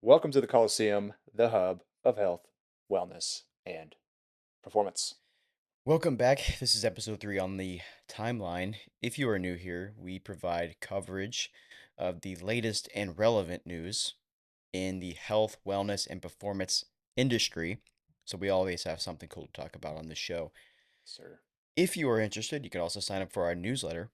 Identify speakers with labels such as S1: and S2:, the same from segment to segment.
S1: Welcome to the Colosseum, the hub of health, wellness, and performance.
S2: Welcome back. This is episode 3 on the timeline. If you are new here, we provide coverage of the latest and relevant news in the health, wellness, and performance industry. So we always have something cool to talk about on this show.
S1: Sir.
S2: If you are interested, you can also sign up for our newsletter,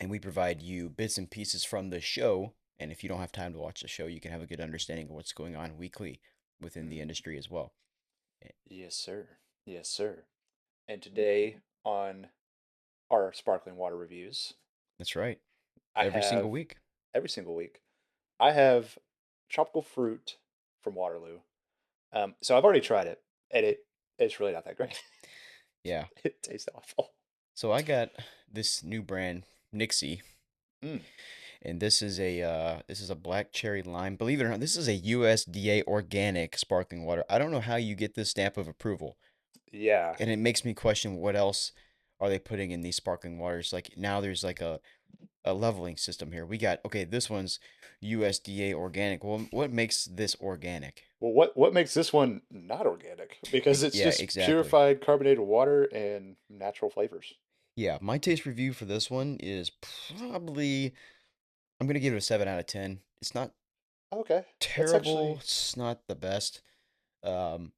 S2: and we provide you bits and pieces from the show. And if you don't have time to watch the show, you can have a good understanding of what's going on weekly within the
S1: Mm.
S2: industry as well.
S1: Yes, sir. Yes, sir. And today on our sparkling water reviews,
S2: That's right.
S1: I
S2: Every single
S1: have
S2: week.
S1: every single week, I have tropical fruit from Waterloo. So I've already tried it, and it's really not that great.
S2: Yeah.
S1: It tastes awful.
S2: So I got this new brand, Nixie,
S1: Mm.
S2: and this is a black cherry lime. Believe it or not, this is a USDA organic sparkling water. I don't know how you get this stamp of approval,
S1: Yeah.
S2: and it makes me question what else are they putting in these sparkling waters. Like now there's like a leveling system here. We got okay, this one's USDA organic. Well, what makes this organic?
S1: Well, what makes this one not organic? Because it's
S2: Yeah,
S1: just
S2: exactly.
S1: purified carbonated water and natural flavors.
S2: Yeah, my taste review for this one is probably I'm gonna give it a 7 out of 10. It's not
S1: Okay, that's
S2: terrible.
S1: actually
S2: It's not the best. Um,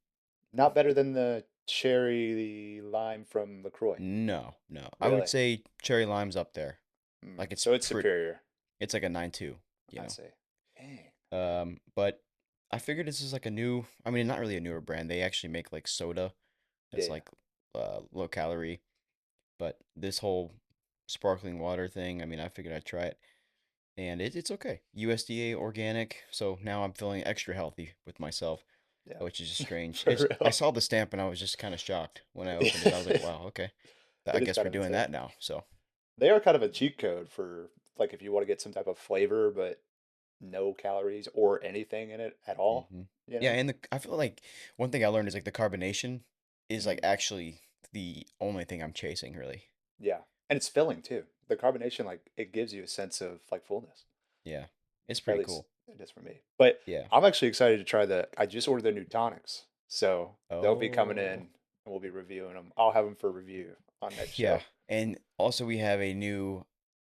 S1: not better than the cherry lime from LaCroix.
S2: no, no. I would
S1: Really?
S2: say cherry lime's up there.
S1: Mm.
S2: Like it's
S1: So it's
S2: pretty.
S1: superior,
S2: It's like a 9.2, you
S1: I
S2: know.
S1: say. Dang.
S2: But I figured this is like a new. I mean, not really a newer brand. They actually make like soda
S1: Yeah,
S2: that's like low calorie. But this whole sparkling water thing, I mean, I figured I'd try it, and it's okay. USDA organic. So now I'm feeling extra healthy with myself,
S1: yeah.
S2: which is just strange.
S1: For
S2: I
S1: real.
S2: saw the stamp and I was just kind of shocked when I opened it. I was like, wow, okay. I
S1: It is
S2: guess
S1: kind
S2: we're
S1: of
S2: doing
S1: insane.
S2: that now. So
S1: They are kind of a cheat code for like if you want to get some type of flavor but no calories or anything in it at all,
S2: hmm
S1: you
S2: yeah,
S1: know?
S2: and I feel like one thing I learned is like the carbonation is like
S1: Mm.
S2: actually the only thing I'm chasing really.
S1: Yeah. And it's filling too. The carbonation, like, it gives you a sense of like fullness.
S2: Yeah, it's
S1: Or at
S2: pretty
S1: least
S2: cool.
S1: it is for me. But
S2: Yeah.
S1: I'm actually excited to try I just ordered the new tonics. So they'll be coming in
S2: Oh,
S1: and we'll be reviewing them. I'll have them for review on next
S2: yeah.
S1: show.
S2: And also we have a new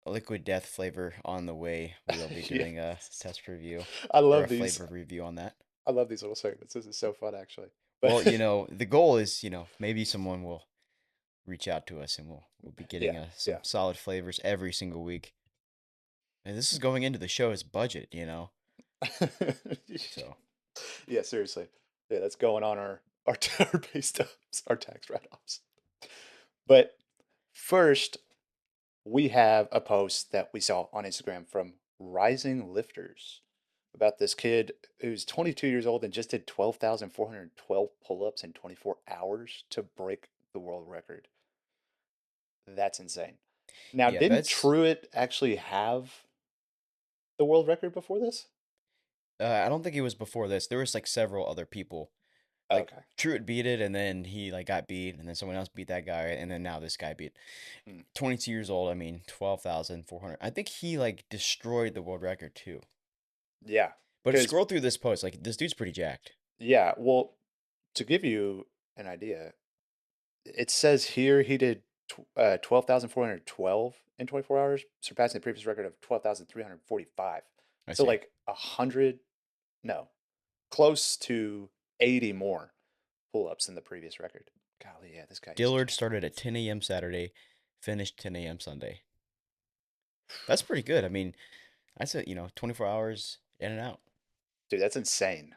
S2: liquid death flavor on the way. We'll be doing a
S1: Yes.
S2: test review
S1: I
S2: or
S1: love
S2: a
S1: these.
S2: flavor review on that.
S1: I love these little segments. This is so fun actually. But
S2: Well, the goal is, maybe someone will reach out to us and we'll be getting
S1: yeah,
S2: some
S1: yeah.
S2: solid flavors every single week. And this is going into the show's budget. So,
S1: Yeah, seriously. Yeah, that's going on our our pay stubs, our tax write-offs. But first, we have a post that we saw on Instagram from Rising Lifters about this kid who's 22 years old and just did 12,412 pull-ups in 24 hours to break the world record. That's insane. Now,
S2: yeah,
S1: didn't
S2: that's
S1: Truett actually have the world record before this?
S2: I don't think it was before this. There was like several other people. Like
S1: Okay.
S2: Truett beat it and then he like got beat and then someone else beat that guy and then now this guy beat.
S1: Hmm.
S2: 22 years old, I mean, 12,400. I think he like destroyed the world record too.
S1: Yeah,
S2: But
S1: because
S2: scroll through this post, like this dude's pretty jacked.
S1: yeah, well, to give you an idea, it says here he did 12,412 in 24 hours, surpassing the previous record of 12,345.
S2: I
S1: So
S2: see.
S1: like 100, no, close to 80 more pull-ups than the previous record. Golly, yeah, this guy is
S2: Dillard
S1: jacked.
S2: started at 10 a.m. Saturday, finished 10 a.m. Sunday. That's pretty good. I mean, I said, 24 hours in and out.
S1: Dude, that's insane.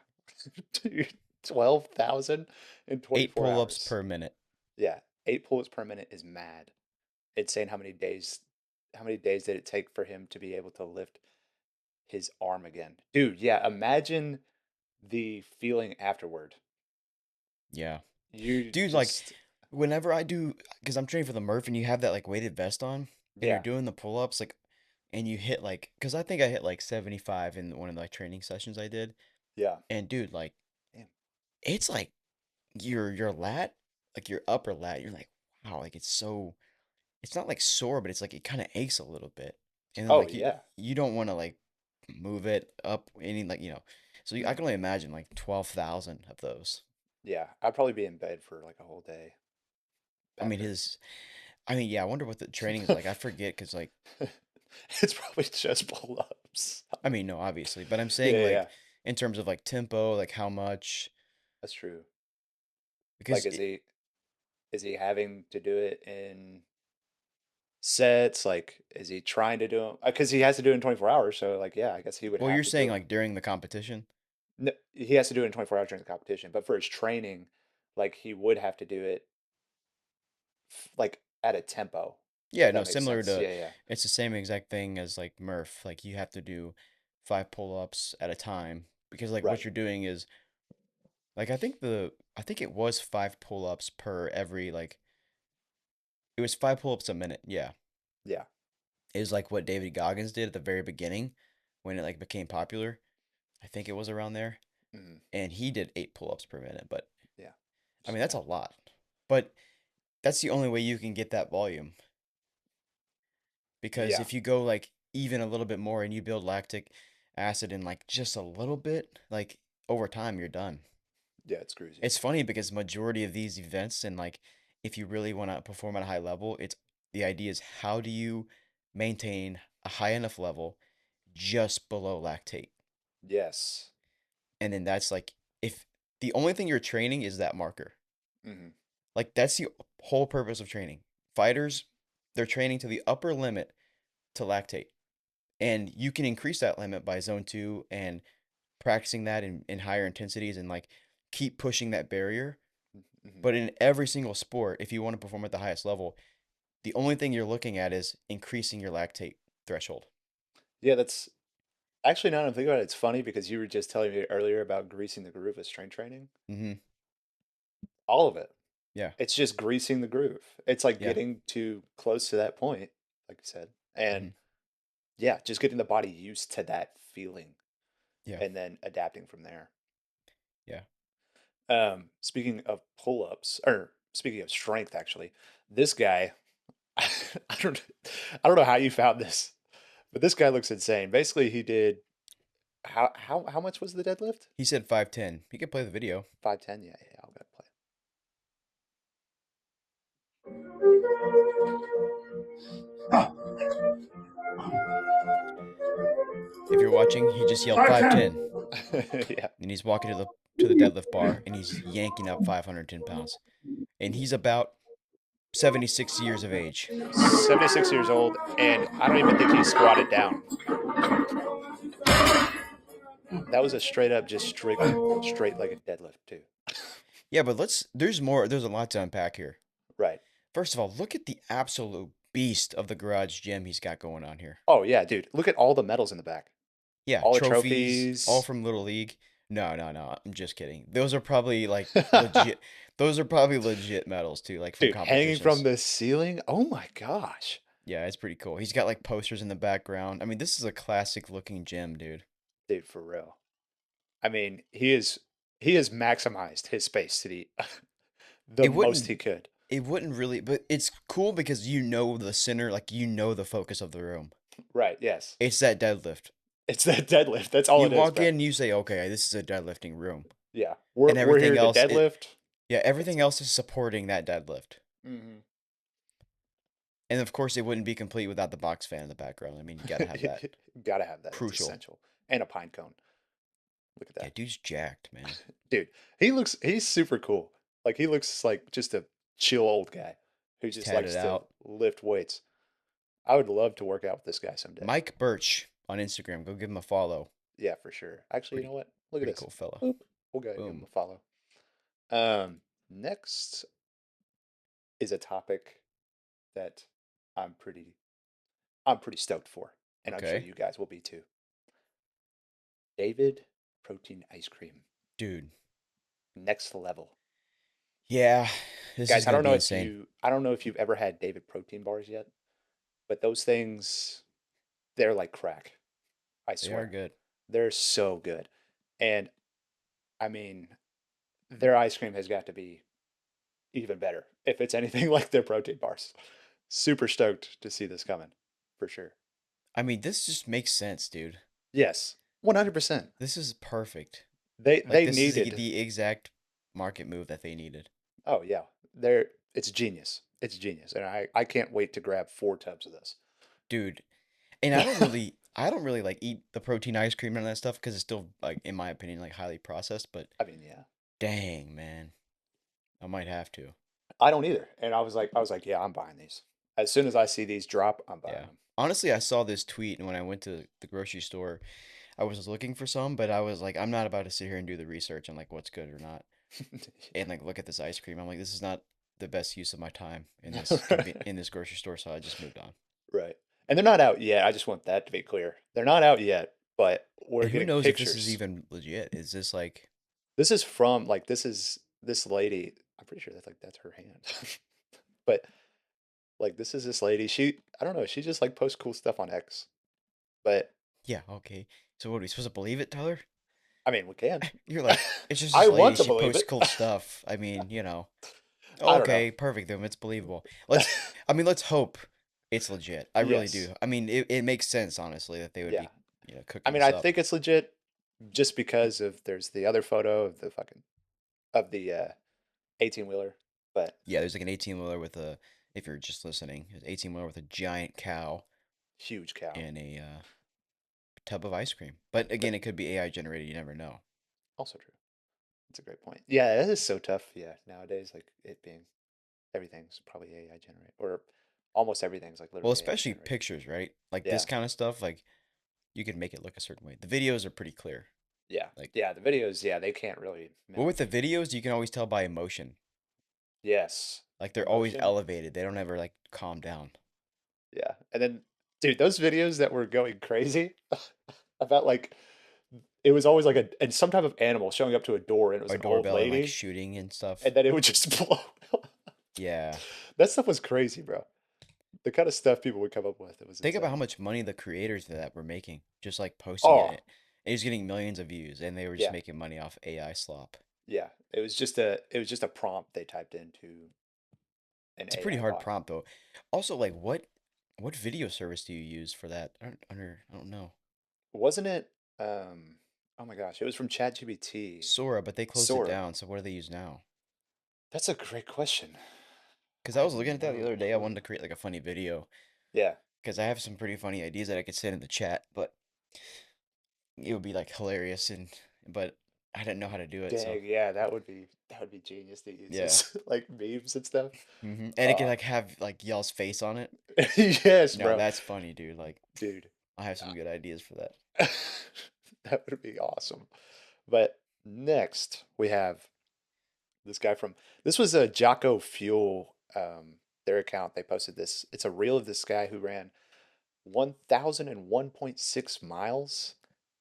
S1: Dude, 12,000 in
S2: Eight
S1: 24
S2: pull-ups
S1: hours.
S2: per minute.
S1: Yeah, 8 pull-ups per minute is mad. It's saying how many days did it take for him to be able to lift his arm again? Dude, yeah, imagine the feeling afterward.
S2: Yeah.
S1: You
S2: Dude, like,
S1: just,
S2: whenever I do, because I'm training for the Murph and you have that, like, weighted vest on and you're
S1: yeah,
S2: doing the pull-ups, like, and you hit, like, because I think I hit, like, 75 in one of the like, training sessions I did.
S1: yeah.
S2: And, dude, like,
S1: Damn.
S2: it's like your lat, like, your upper lat, you're like, wow, like, it's not, like, sore, but it's like it kind of aches a little bit. And then,
S1: Oh,
S2: like, you,
S1: yeah.
S2: you don't want to, like, move it up any, like, So I
S1: Mm.
S2: can only imagine like 12,000 of those.
S1: Yeah, I'd probably be in bed for like a whole day
S2: I mean,
S1: after.
S2: yeah, I wonder what the training is like. I forget because, like,
S1: It's probably just pull-ups.
S2: I mean, no, obviously, but I'm
S1: Yeah,
S2: saying,
S1: yeah,
S2: like,
S1: yeah.
S2: in terms of like tempo, like how much,
S1: That's true. Like,
S2: because
S1: is he having to do it in sets? Like, is he trying to do them? Because he has to do it in 24 hours. So, like, yeah, I guess he would
S2: well,
S1: have
S2: you're
S1: to do
S2: saying
S1: them.
S2: like during the competition.
S1: No, he has to do it in 24 hours during the competition. But for his training, like, he would have to do it like at a tempo,
S2: Yeah,
S1: if
S2: no,
S1: that makes
S2: similar
S1: sense.
S2: to,
S1: Yeah, yeah.
S2: it's the same exact thing as like Murph. Like you have to do 5 pull-ups at a time because like what
S1: Right.
S2: you're doing is like I think it was 5 pull-ups per every like it was 5 pull-ups a minute. Yeah.
S1: Yeah.
S2: It was like what David Goggins did at the very beginning when it like became popular. I think it was around there.
S1: Mhm.
S2: And he did 8 pull-ups per minute, but
S1: Yeah.
S2: I mean
S1: Just
S2: that's
S1: yeah.
S2: a lot. But that's the only way you can get that volume because
S1: Yeah.
S2: if you go like even a little bit more and you build lactic acid in like just a little bit, like over time you're done.
S1: Yeah. It screws you.
S2: It's funny because majority of these events and like if you really want to perform at a high level, it's the idea is how do you maintain a high enough level just below lactate?
S1: Yes.
S2: And then that's like if the only thing you're training is that marker.
S1: Hmm.
S2: Like that's the whole purpose of training. Fighters, they're training to the upper limit to lactate. And you can increase that limit by zone 2 and practicing that in higher intensities and like keep pushing that barrier.
S1: Hmm.
S2: But in every single sport, if you want to perform at the highest level, the only thing you're looking at is increasing your lactate threshold.
S1: Yeah. That's actually, now that I'm thinking about it, it's funny because you were just telling me earlier about greasing the groove of strength training.
S2: Mm-hmm.
S1: All of it.
S2: Yeah.
S1: It's just greasing the groove. It's like
S2: Yeah.
S1: getting too close to that point, like you said.
S2: Mm-hmm.
S1: And yeah, just getting the body used to that feeling
S2: Yeah.
S1: and then adapting from there.
S2: Yeah.
S1: Speaking of pull-ups, or speaking of strength, actually, this guy, I don't, I don't know how you found this, but this guy looks insane. Basically, he did how much was the deadlift?
S2: He said 5'10". He could play the video.
S1: 510. Yeah, yeah, I'll go play.
S2: If you're watching, he just yelled 5'10".
S1: Yeah,
S2: And he's walking to the deadlift bar and he's yanking up 510 pounds. And he's about 76 years of age.
S1: 76 years old, and I don't even think he squatted down. That was a straight up, just straight like a deadlift too.
S2: Yeah, but there's a lot to unpack here.
S1: Right.
S2: First of all, look at the absolute beast of the garage gym he's got going on here.
S1: Oh yeah, dude. Look at all the medals in the back.
S2: Yeah,
S1: All the
S2: trophies, all
S1: trophies.
S2: from Little League. No, no, no. I'm just kidding. Those are probably like legit. Those are probably legit medals too, like from
S1: Dude, hanging from
S2: competitions.
S1: the ceiling. Oh my gosh.
S2: Yeah, it's pretty cool. He's got like posters in the background. I mean, this is a classic looking gym, dude.
S1: Dude, for real. I mean, he has maximized his space to the
S2: It
S1: most
S2: wouldn't
S1: he could.
S2: it wouldn't really, but it's cool because you know the center, like you know the focus of the room.
S1: Right, yes.
S2: It's that deadlift.
S1: It's that deadlift. That's all
S2: You
S1: it is,
S2: walk
S1: bro.
S2: in, you say, "Okay, this is a deadlifting room."
S1: Yeah. We're
S2: And
S1: we're
S2: everything
S1: here to
S2: else
S1: deadlift.
S2: yeah,
S1: That's
S2: everything
S1: it.
S2: else is supporting that deadlift.
S1: Hmm.
S2: And of course, it wouldn't be complete without the box fan in the background. I mean, you got to have that.
S1: Gotta have that. That's
S2: Crucial.
S1: essential. And a pine cone. Look at
S2: Yeah,
S1: that.
S2: dude's jacked, man.
S1: Dude, he's super cool. Like he looks like just a chill old guy who
S2: He's
S1: just
S2: tatted
S1: likes to
S2: out.
S1: lift weights. I would love to work out with this guy someday.
S2: Mike Birch on Instagram. Go give him a follow.
S1: Yeah, for sure. Actually, you know
S2: Pretty,
S1: what? Look at
S2: pretty
S1: this.
S2: cool fella.
S1: Boop. We'll go ahead and give him
S2: Boom.
S1: a follow. Next is a topic that I'm pretty I'm pretty stoked for, and I'm sure
S2: Okay.
S1: you guys will be too. David protein ice cream.
S2: Dude.
S1: Next level.
S2: Yeah, this is
S1: Guys,
S2: going to be insane.
S1: I don't know if you've ever had David protein bars yet, but those things they're like crack. I
S2: They are
S1: swear.
S2: good.
S1: They're so good. And I mean, their ice cream has got to be even better if it's anything like their protein bars. Super stoked to see this coming, for sure.
S2: I mean, this just makes sense, dude.
S1: Yes. 100%.
S2: This is perfect. Like
S1: They
S2: this is
S1: needed.
S2: the exact market move that they needed.
S1: Oh yeah, they're it's genius. It's genius, and I can't wait to grab 4 tubs of this.
S2: Dude, and I don't really like eat the protein ice cream and that stuff because it's still like in my opinion like highly processed, but
S1: I mean, yeah,
S2: dang, man. I might have to.
S1: I don't either. And I was like, yeah, I'm buying these. As soon as I see these drop, I'm buying
S2: Yeah. Honestly, I saw this tweet and when I went to the grocery store, I was looking for some, but I was like, I'm not about to sit here and do the research on like what's good or not.
S1: them.
S2: And like look at this ice cream. I'm like, this is not the best use of my time
S1: Right.
S2: in this grocery store, so I just moved on.
S1: Right. And they're not out yet. I just want that to be clear. They're not out yet, but we're
S2: And who
S1: getting
S2: knows if this is
S1: pictures.
S2: even legit? Is this like,
S1: This is from like this is this lady. I'm pretty sure that's her hand. But like this is this lady. She I don't know. She just like posts cool stuff on X. But
S2: yeah, okay. So what are we supposed to believe it, Tyler?
S1: I mean, we can.
S2: You're like, it's just
S1: I
S2: this lady.
S1: want to
S2: She
S1: believe
S2: posts
S1: it.
S2: cool stuff. I mean,
S1: I don't know.
S2: okay, perfect. Then it's believable. I mean, let's hope it's legit. I really
S1: Yes.
S2: do. I mean, it makes sense, honestly, that they would
S1: Yeah.
S2: be,
S1: I
S2: cooking
S1: mean,
S2: this
S1: I
S2: up.
S1: think it's legit just because of there's the other photo of the fucking of the 18 wheeler, but
S2: Yeah, there's like an 18 wheeler with a, if you're just listening, there's 18 wheeler with a giant cow
S1: huge cow.
S2: and a tub of ice cream. But
S1: But
S2: again, it could be AI generated. You never know.
S1: also true. That's a great point. Yeah, that is so tough. Yeah, nowadays, like it being everything's probably AI generated, or almost everything's like
S2: Well,
S1: literally AI
S2: especially
S1: generated.
S2: pictures, right? Like this
S1: Yeah,
S2: kind of stuff, like you can make it look a certain way. The videos are pretty clear.
S1: yeah,
S2: Like,
S1: yeah. The videos, yeah, they can't really
S2: well, with
S1: mimic.
S2: the videos, you can always tell by emotion.
S1: Yes,
S2: Like they're always
S1: emotion.
S2: elevated. They don't ever like calm down.
S1: Yeah, and then, dude, those videos that were going crazy about like it was always like a and some type of animal showing up to a door, and it was
S2: Or
S1: an old
S2: doorbell and like
S1: lady,
S2: shooting and stuff.
S1: and then it would just blow.
S2: Yeah.
S1: That stuff was crazy, bro. The kind of stuff people would come up with, it was
S2: Think about how
S1: insane.
S2: much money the creators of that were making just like posting
S1: Oh,
S2: it. And he's getting millions of views and they were just
S1: yeah,
S2: making money off AI slop.
S1: yeah. It was just a prompt they typed into an
S2: It's a pretty
S1: AI
S2: hard
S1: bot.
S2: prompt though. Also, like what video service do you use for that? I don't know.
S1: Wasn't it? Oh my gosh, it was from ChatGPT.
S2: Sora, but they closed it
S1: Sora.
S2: down. So what do they use now?
S1: That's a great question.
S2: Because
S1: I
S2: I
S1: have
S2: was looking at that the
S1: no
S2: other day. I wanted
S1: clue.
S2: to create like a funny video
S1: Yeah.
S2: because I have some pretty funny ideas that I could send in the chat, but it would be like hilarious but I didn't know how to do it. So
S1: Dang, yeah, that would be genius to use
S2: yeah.
S1: as like memes and stuff.
S2: And it could
S1: Uh,
S2: like have like y'all's face on it.
S1: yes,
S2: No,
S1: bro,
S2: that's funny, dude. Like
S1: dude.
S2: I have some good ideas for that.
S1: That would be awesome. But next we have this guy from this was a Jocko Fuel their account. They posted this. It's a reel of this guy who ran 1001.6 miles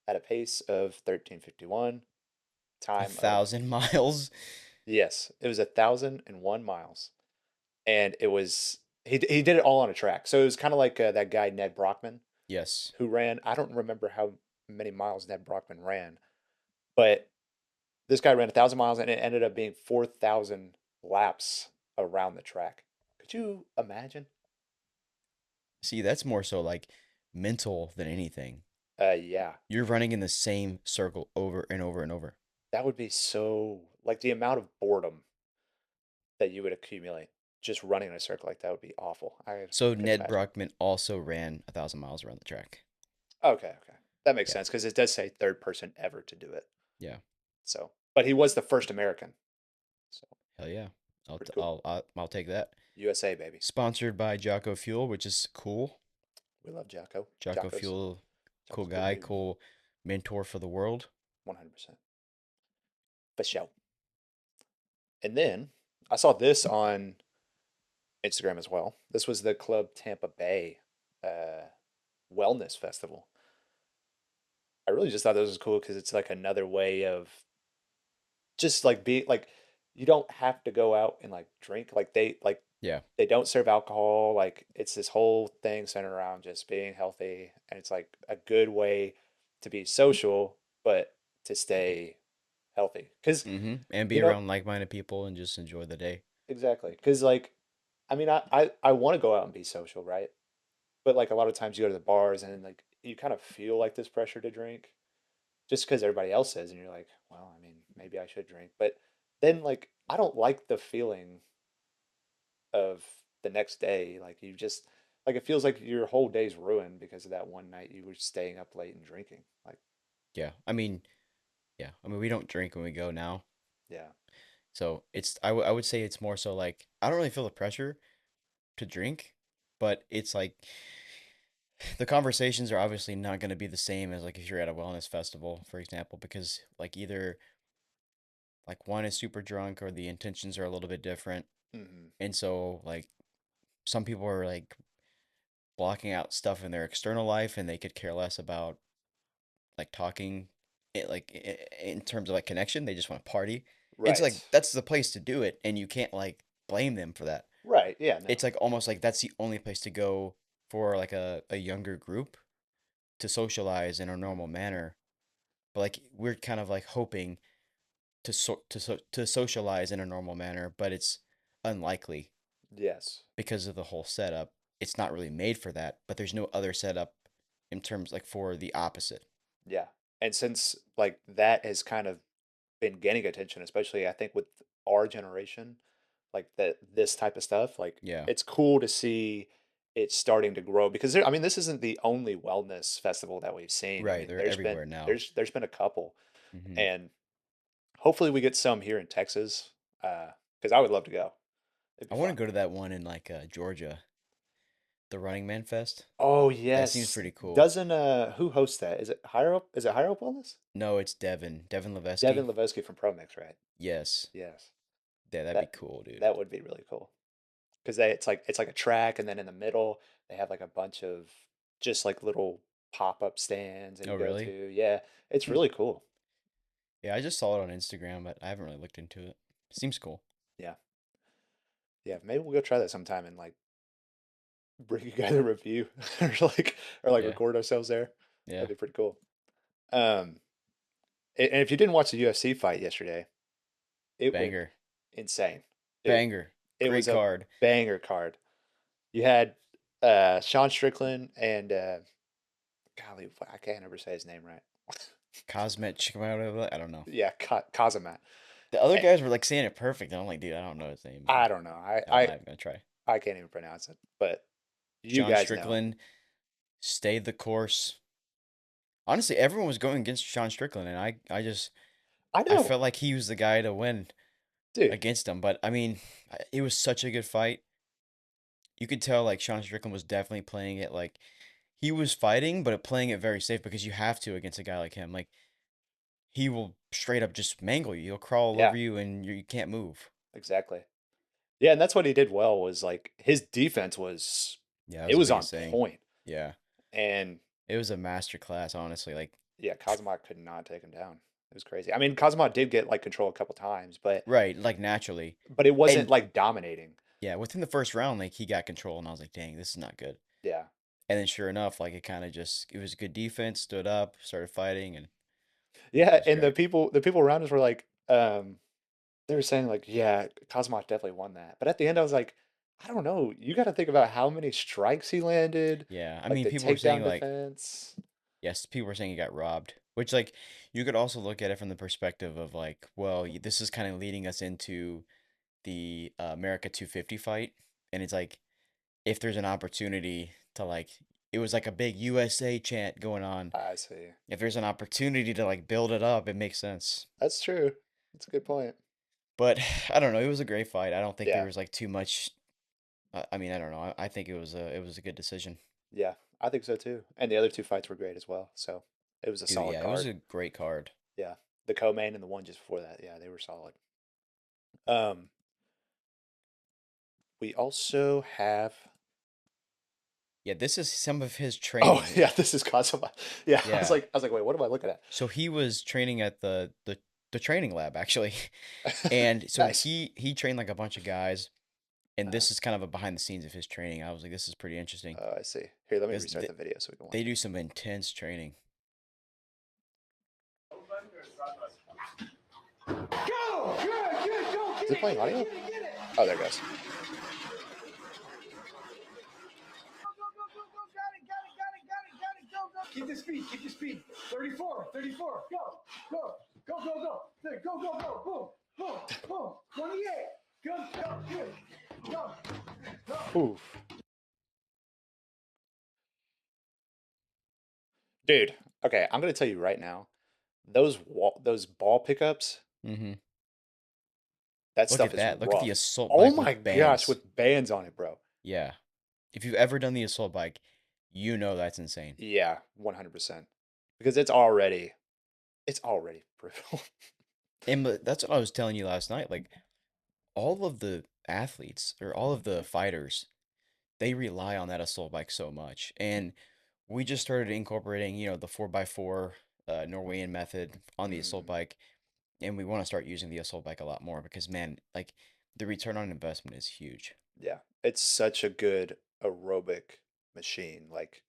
S1: at a pace of 13:51
S2: A
S1: time of
S2: thousand miles.
S1: yes, it was 1001 miles. And it was he did it all on a track. So it was kind of like that guy Ned Brockman
S2: Yes.
S1: who ran. I don't remember how many miles Ned Brockman ran, but this guy ran 1,000 miles and it ended up being 4,000 laps around the track. Could you imagine?
S2: See, that's more so like mental than anything.
S1: Yeah,
S2: You're running in the same circle over and over and over.
S1: that would be so like the amount of boredom that you would accumulate just running in a circle like that would be awful. I
S2: So
S1: couldn't
S2: Ned
S1: imagine.
S2: Brockman also ran 1,000 miles around the track.
S1: Okay, okay. That makes
S2: Yeah.
S1: sense because it does say third person ever to do it.
S2: Yeah.
S1: So, but he was the first American. So,
S2: Hell yeah.
S1: pretty cool.
S2: I'll take that.
S1: USA, baby.
S2: Sponsored by Jocko Fuel, which is cool.
S1: We love Jocko.
S2: Jocko
S1: Jocko's
S2: Fuel, cool
S1: Jocko's a good
S2: guy,
S1: dude.
S2: cool mentor for the world.
S1: 100%. For sure. And then I saw this on Instagram as well. This was the Club Tampa Bay uh, Wellness Festival. I really just thought this was cool because it's like another way of just like be like you don't have to go out and like drink like
S2: Yeah.
S1: they don't serve alcohol. Like it's this whole thing centered around just being healthy, and it's like a good way to be social, but to stay healthy. Because
S2: And be
S1: you know
S2: around like-minded people and just enjoy the day.
S1: exactly. Because like I mean I want to go out and be social, right? But like a lot of times you go to the bars and like you kind of feel like this pressure to drink. just because everybody else says, and you're like, well, I mean, maybe I should drink. But then, like, I don't like the feeling of the next day. Like, you just, like, it feels like your whole day's ruined because of that one night you were staying up late and drinking. Like,
S2: Yeah. I mean, we don't drink when we go now.
S1: yeah.
S2: So it's, I would say it's more so like, I don't really feel the pressure to drink, but it's like the conversations are obviously not going to be the same as like if you're at a wellness festival, for example, because like either like one is super drunk or the intentions are a little bit different.
S1: Hmm.
S2: And so like some people are like blocking out stuff in their external life and they could care less about like talking it like in terms of like connection. They just want to party. It's
S1: Right.
S2: like that's the place to do it and you can't like blame them for that.
S1: Right. Yeah. No.
S2: It's like almost like that's the only place to go for like a younger group to socialize in a normal manner. But like we're kind of like hoping to socialize in a normal manner, but it's unlikely
S1: Yes.
S2: because of the whole setup. It's not really made for that, but there's no other setup in terms like for the opposite.
S1: Yeah. And since like that has kind of been gaining attention, especially I think with our generation, like that this type of stuff, like
S2: Yeah.
S1: it's cool to see it starting to grow because I mean, this isn't the only wellness festival that we've seen. I
S2: Right,
S1: mean,
S2: they're everywhere now.
S1: there's been a couple,
S2: Hmm.
S1: and hopefully we get some here in Texas, because I would love to go. It'd
S2: I
S1: be
S2: want to
S1: fun.
S2: go to that one in like Georgia, the Running Man Fest.
S1: Oh
S2: That seems
S1: yes,
S2: pretty cool.
S1: doesn't who hosts that? Is it Higher Up? Is it Higher Up Wellness?
S2: No, it's Devin
S1: Devin
S2: Levesky.
S1: Levosky from ProMix, right?
S2: Yes.
S1: Yes,
S2: Yeah, that'd be
S1: that
S2: cool, dude.
S1: that would be really cool. Because they it's like a track, and then in the middle they have like a bunch of just like little pop-up stands that
S2: Oh,
S1: you go
S2: really?
S1: to. Yeah, it's
S2: Hmm.
S1: really cool.
S2: Yeah, I just saw it on Instagram, but I haven't really looked into it. Seems cool.
S1: Yeah, yeah. Maybe we'll go try that sometime and like bring you guys a review or like
S2: Yeah.
S1: record ourselves there.
S2: Yeah.
S1: That'd be pretty cool. Um, and if you didn't watch the UFC fight yesterday, it went
S2: Banger.
S1: insane. It
S2: Banger.
S1: it
S2: Great
S1: was a
S2: card.
S1: banger card. You had Sean Strickland and golly, I can't ever say his name right.
S2: Cosmet Chikamata, I don't know.
S1: Yeah, Kazamat.
S2: The other
S1: Eh,
S2: guys were like saying it perfect. And I'm like, dude, I don't know his name, man.
S1: I don't know.
S2: I'm not even gonna try.
S1: I can't even pronounce it, but you
S2: Sean
S1: guys know.
S2: Strickland stayed the course. Honestly, everyone was going against Sean Strickland, and
S1: I
S2: I
S1: know,
S2: felt like he was the guy to win
S1: dude.
S2: against him. But I mean, it was such a good fight. You could tell like Sean Strickland was definitely playing it like he was fighting, but playing it very safe because you have to against a guy like him. Like he will straight up just mangle you. He'll crawl all
S1: Yeah,
S2: over you, and you can't move.
S1: exactly. Yeah, and that's what he did well was like his defense was
S2: Yeah, that
S1: it
S2: was the
S1: was on
S2: biggest thing.
S1: point.
S2: Yeah,
S1: And
S2: it was a master class, honestly. Like,
S1: yeah, Kazama could not take him down. It was crazy. I mean, Kazama did get like control a couple times,
S2: right, like naturally.
S1: but it wasn't
S2: And
S1: like dominating.
S2: yeah, within the first round, like he got control, and I was like, dang, this is not good.
S1: Yeah.
S2: And then sure enough, like it kind of just it was good defense, stood up, started fighting, and it
S1: Yeah,
S2: was
S1: and
S2: great.
S1: the people around us were like, they were saying like, yeah, Kazama definitely won that. But at the end, I was like, I don't know. You got to think about how many strikes he landed,
S2: Yeah, I
S1: like
S2: mean,
S1: the
S2: people were saying
S1: takedown
S2: like
S1: defense.
S2: yes, people were saying he got robbed, which like you could also look at it from the perspective of like, well, this is kind of leading us into the America 250 fight, and it's like if there's an opportunity to like, it was like a big USA chant going on.
S1: I see.
S2: If there's an opportunity to like build it up, it makes sense.
S1: That's true. That's a good point.
S2: But I don't know. It was a great fight. I don't think there
S1: Yeah.
S2: was like too much. I mean, I don't know. I think it was a good decision.
S1: Yeah, I think so too. And the other two fights were great as well. So it was a
S2: Dude,
S1: solid
S2: yeah, it was
S1: card.
S2: a great card.
S1: Yeah. The co-main and the one just before that. Yeah, they were solid. Um, we also have
S2: Yeah, this is some of his
S1: oh
S2: training.
S1: yeah, this is Kazuma. Yeah,
S2: Yeah.
S1: I was like, wait, what am I looking at?
S2: So he was training at the training lab actually. And so
S1: Nice.
S2: he trained like a bunch of guys, and
S1: Uh,
S2: this is kind of a behind the scenes of his training. I was like, this is pretty interesting
S1: I see. Here, let me
S2: because
S1: restart the video so we can watch
S2: they
S1: it.
S2: do some intense training.
S1: Is it playing audio? Oh, there it goes.
S3: Keep the speed, speed. 34, 34, go, go, go, go, go. There, go, go, go, boom, boom, boom. 28, go, go, good, go, go.
S1: Oof. Dude, okay, I'm gonna tell you right now, those ball pickups,
S2: Mm-hmm.
S1: that
S2: Look
S1: stuff
S2: at
S1: is
S2: that. Look at the
S1: rough.
S2: assault
S1: Oh
S2: bike
S1: my
S2: with
S1: gosh,
S2: bands.
S1: with bands on it, bro.
S2: Yeah. If you've ever done the assault bike, you know that's insane.
S1: Yeah, 100%. Because it's already brutal.
S2: And that's what I was telling you last night. Like all of the athletes or all of the fighters, they rely on that assault bike so much. And we just started incorporating, the 4x4 Norwegian method on the assault
S1: Mhm.
S2: bike. And we want to start using the assault bike a lot more because, man, like the return on investment is huge.
S1: Yeah, it's such a good aerobic machine. Like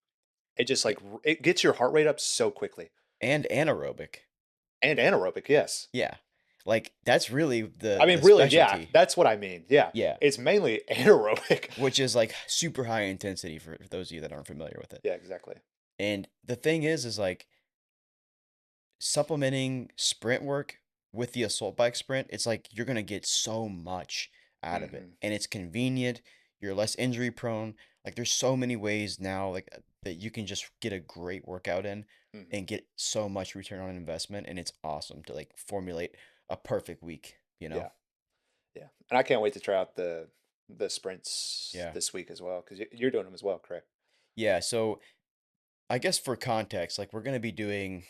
S1: it just
S2: A-
S1: it gets your heart rate up so quickly.
S2: And anaerobic.
S1: And anaerobic, yes.
S2: Yeah. Like that's really
S1: I
S2: the
S1: mean,
S2: the
S1: really, yeah,
S2: specialty.
S1: that's what I mean. Yeah,
S2: Yeah.
S1: it's mainly anaerobic.
S2: Which is like super high intensity for those of you that aren't familiar with it.
S1: Yeah, exactly.
S2: And the thing is like supplementing sprint work with the assault bike sprint, it's like you're gonna get so much out of it.
S1: Hmm.
S2: And it's convenient, you're less injury prone. Like there's so many ways now that you can just get a great workout in
S1: Hmm.
S2: and get so much return on investment and it's awesome to like formulate a perfect week, you know?
S1: Yeah, yeah, and I can't wait to try out the sprints
S2: Yeah.
S1: this week as well because you're doing them as well, correct?
S2: Yeah, so I guess for context, like we're gonna be doing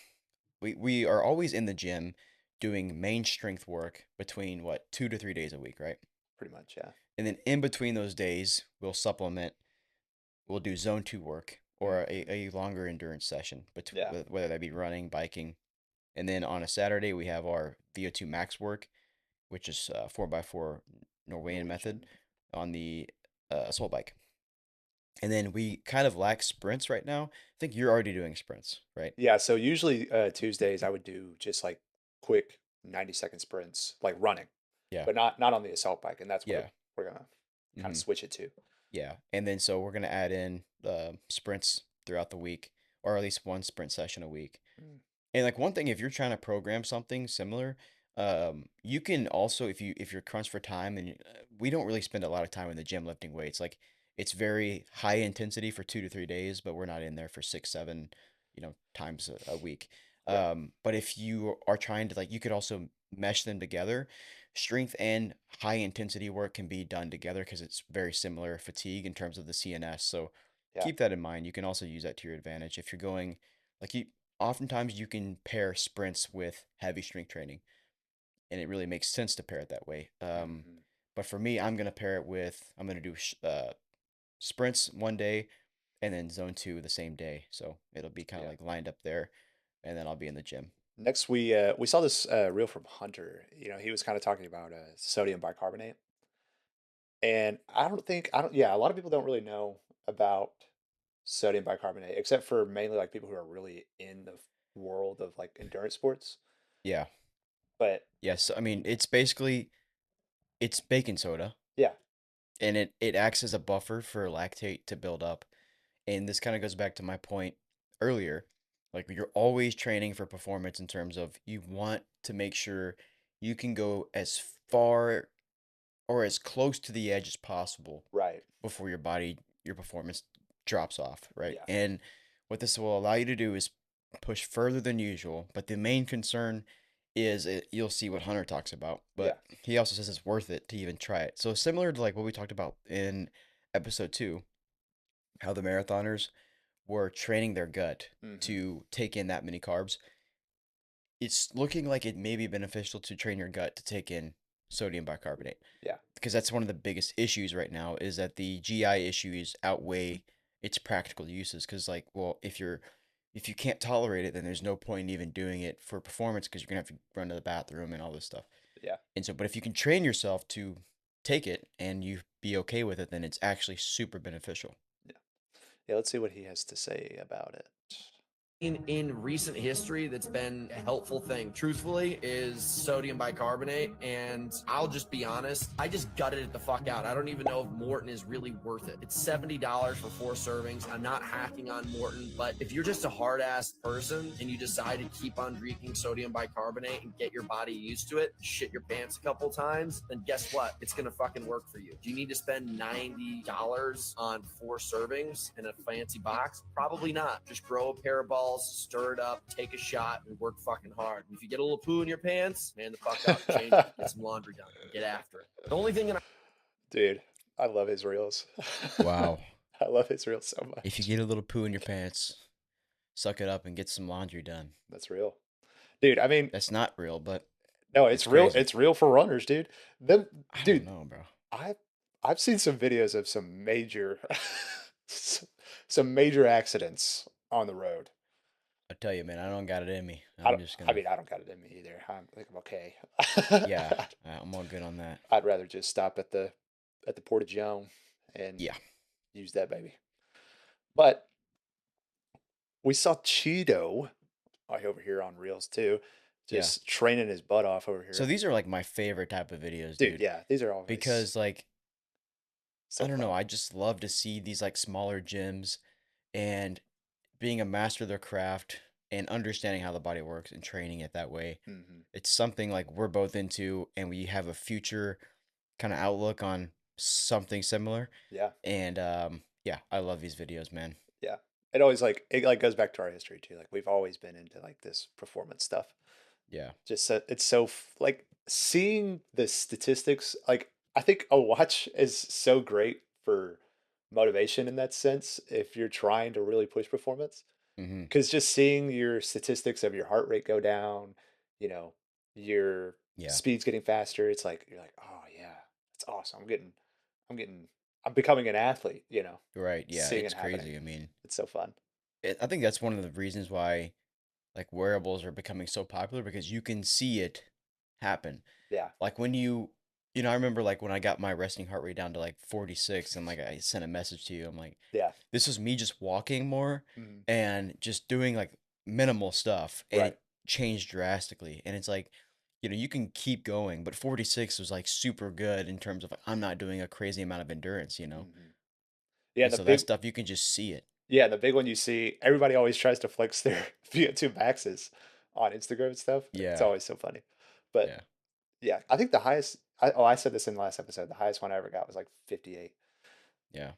S2: we are always in the gym doing main strength work between what 2 to 3 days a week, right?
S1: Pretty much, yeah.
S2: And then in between those days, we'll do zone two work or
S1: Hmm.
S2: a longer endurance session,
S1: Yeah,
S2: whether that be running, biking. And then on a Saturday, we have our VO2 max work, which is 4x4 Norwegian method
S1: Norwegian.
S2: on the assault bike. And then we kind of lack sprints right now. I think you're already doing sprints, right?
S1: Yeah, so usually Tuesdays I would do just like quick 90-second sprints, like running,
S2: Yeah.
S1: but not on the assault bike, and that's what
S2: Yeah.
S1: we're gonna kind of
S2: Hmm.
S1: switch it to.
S2: Yeah. And then so we're going to add in sprints throughout the week, or at least one sprint session a week.
S1: Mm.
S2: And like one thing, if you're trying to program something similar, you can also if you're crunched for time and we don't really spend a lot of time in the gym lifting weights. Like it's very high intensity for 2 to 3 days, but we're not in there for 6, 7, times a week.
S1: Right.
S2: But if you are trying to like, you could also mesh them together. Strength and high intensity work can be done together because it's very similar fatigue in terms of the CNS. So
S1: Yeah.
S2: keep that in mind. You can also use that to your advantage if you're going like you oftentimes you can pair sprints with heavy strength training, and it really makes sense to pair it that way.
S1: Hmm.
S2: But for me, I'm gonna do sprints one day, and then zone two the same day. So it'll be kind of
S1: Yeah.
S2: like lined up there, and then I'll be in the gym.
S1: Next, we saw this reel from Hunter. You know, he was kind of talking about sodium bicarbonate, and I don't. Yeah, a lot of people don't really know about sodium bicarbonate, except for mainly like people who are really in the world of like endurance sports.
S2: Yeah.
S1: But
S2: Yes. I mean, it's baking soda,
S1: yeah,
S2: and it acts as a buffer for lactate to build up. And this kind of goes back to my point earlier. Like you're always training for performance in terms of you want to make sure you can go as far or as close to the edge as possible
S1: right.
S2: before your performance drops off, right?
S1: Yeah,
S2: And what this will allow you to do is push further than usual. But the main concern is you'll see what Hunter talks about,
S1: yeah.
S2: but he also says it's worth it to even try it. So similar to like what we talked about in episode 2, how the marathoners were training their gut
S1: Hmm.
S2: to take in that many carbs, it's looking like it may be beneficial to train your gut to take in sodium bicarbonate
S1: Yeah,
S2: because that's one of the biggest issues right now is that the GI issues outweigh its practical uses because like well if you can't tolerate it then there's no point in even doing it for performance because you're gonna have to run to the bathroom and all this stuff.
S1: yeah,
S2: And so but if you can train yourself to take it and you be okay with it then it's actually super beneficial.
S1: yeah. Yeah, let's see what he has to say about it.
S4: in recent history that's been a helpful thing, truthfully, is sodium bicarbonate. And I'll just be honest, I just gutted it the fuck out. I don't even know if Morton is really worth it. It's $70 for 4 servings. I'm not hacking on Morton, but if you're just a hard-ass person and you decide to keep on drinking sodium bicarbonate and get your body used to it, shit your pants a couple times, then guess what? It's gonna fucking work for you. Do you need to spend $90 on 4 servings in a fancy box? Probably not. Just grow a pair of balls, stir it up, take a shot, and work fucking hard. And if you get a little poo in your pants, man the fuck up, change it, get some laundry done, get after it. The only thing that
S1: Dude, I love his reels.
S2: Wow.
S1: I love his reels so much.
S2: If you get a little poo in your pants, suck it up and get some laundry done.
S1: That's real. Dude, I mean,
S2: That's not real, but
S1: no, it's
S2: it's
S1: real.
S2: crazy.
S1: It's real for runners, dude. Them,
S2: I
S1: dude,
S2: don't know, bro.
S1: I've seen some videos of some major some major accidents on the road.
S2: I tell you, man, I don't got it in me.
S1: I
S2: I'm
S1: don't,
S2: just
S1: I
S2: gonna.
S1: mean, I don't got it in me either. I think I'm okay.
S2: Yeah, I'm all good on that.
S1: I'd rather just stop at the Porta John and
S2: Yeah.
S1: use that baby. But we saw Chido over here on Reels too,
S2: Yeah.
S1: just training his butt off over here.
S2: So these are like my favorite type of videos,
S1: dude,
S2: dude.
S1: yeah, these are always
S2: Because like
S1: so
S2: I don't know,
S1: fun.
S2: I just love to see these like smaller gyms and being a master of their craft and understanding how the body works and training it that way.
S1: Mhm.
S2: It's something like we're both into and we have a future kind of outlook on something similar.
S1: Yeah,
S2: And yeah, I love these videos, man.
S1: yeah. It always it goes back to our history too. Like we've always been into like this performance stuff.
S2: Yeah.
S1: Just it's so like seeing the statistics. Like I think a watch is so great for motivation in that sense if you're trying to really push performance.
S2: Mm-hmm.
S1: Because just seeing your statistics of your heart rate go down, you know, your
S2: Yeah.
S1: speed's getting faster. It's like you're like, oh yeah, it's awesome. I'm becoming an athlete. You know,
S2: Right. Yeah.
S1: seeing
S2: It's
S1: it happening.
S2: crazy. I mean,
S1: It's so fun.
S2: I think that's one of the reasons why like wearables are becoming so popular because you can see it happen.
S1: Yeah.
S2: Like when I remember like when I got my resting heart rate down to like 46 and like I sent a message to you. I'm like,
S1: Yeah.
S2: this was me just walking more
S1: Mhm.
S2: and just doing like minimal stuff and
S1: Right.
S2: it changed drastically. And it's like, you can keep going, but 46 was like super good in terms of like, I'm not doing a crazy amount of endurance,
S1: Mhm. Yeah.
S2: And so that stuff you can just see it.
S1: The big one you see, everybody always tries to flex their VO2 maxes on Instagram and stuff. It's
S2: Yeah.
S1: always so funny. But
S2: Yeah.
S1: yeah, I think the highest, I said this in the last episode, the highest one I ever got was like 58,
S2: Yeah.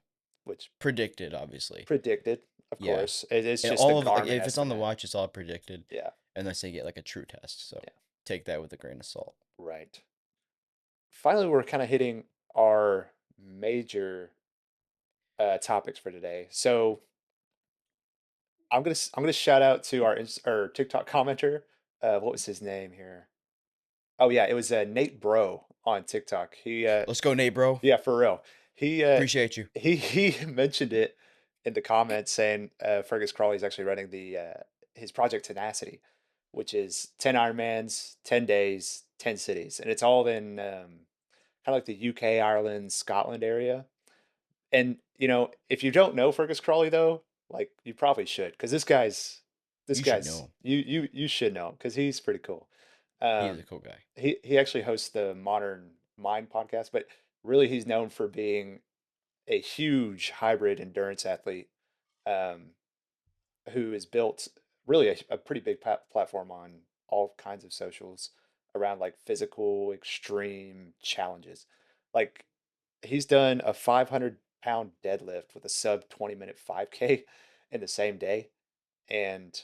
S1: which
S2: Predicted, obviously.
S1: predicted, of
S2: Yeah.
S1: course. It's
S2: And
S1: just the
S2: all of like
S1: Garmin
S2: if it's on the
S1: estimate.
S2: watch, it's all predicted
S1: Yeah,
S2: unless they get like a true test. So
S1: Yeah.
S2: take that with a grain of salt.
S1: right. Finally, we're kind of hitting our major topics for today. So I'm gonna shout out to our TikTok commenter. What was his name here? Oh yeah, it was Nate Bro on TikTok.
S2: Let's go, Nate, bro.
S1: Yeah, for real.
S2: Appreciate you.
S1: He mentioned it in the comments saying Fergus Crawley is actually running the his project TENacity, which is 10 Ironmans, 10 days, 10 cities, and it's all in kind of like the UK, Ireland, Scotland area. And if you don't know Fergus Crawley though, like you probably should, because this
S2: You should
S1: guy's
S2: know.
S1: you should know him because he's pretty cool.
S2: He's a cool guy.
S1: He actually hosts the Modern Mind podcast, but really he's known for being a huge hybrid endurance athlete um, who has built really a pretty big platform on all kinds of socials around like physical extreme challenges. Like he's done a 500-pound deadlift with a sub 20-minute 5K in the same day. And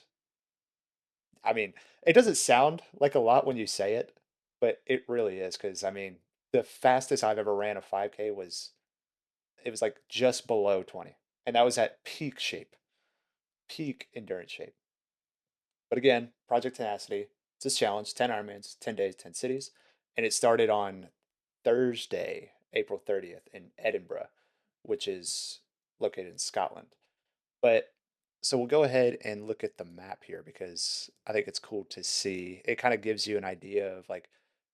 S1: I mean, it doesn't sound like a lot when you say it, but it really is because I mean, the fastest I've ever ran a 5K was it was like just below 20, and that was at peak shape, peak endurance shape. But again, Project Tenacity, it's a challenge: 10 Ironmans, 10 days, 10 cities, and it started on Thursday, April 30th in Edinburgh, which is located in Scotland. But so we'll go ahead and look at the map here because I think it's cool to see. It kind of gives you an idea of like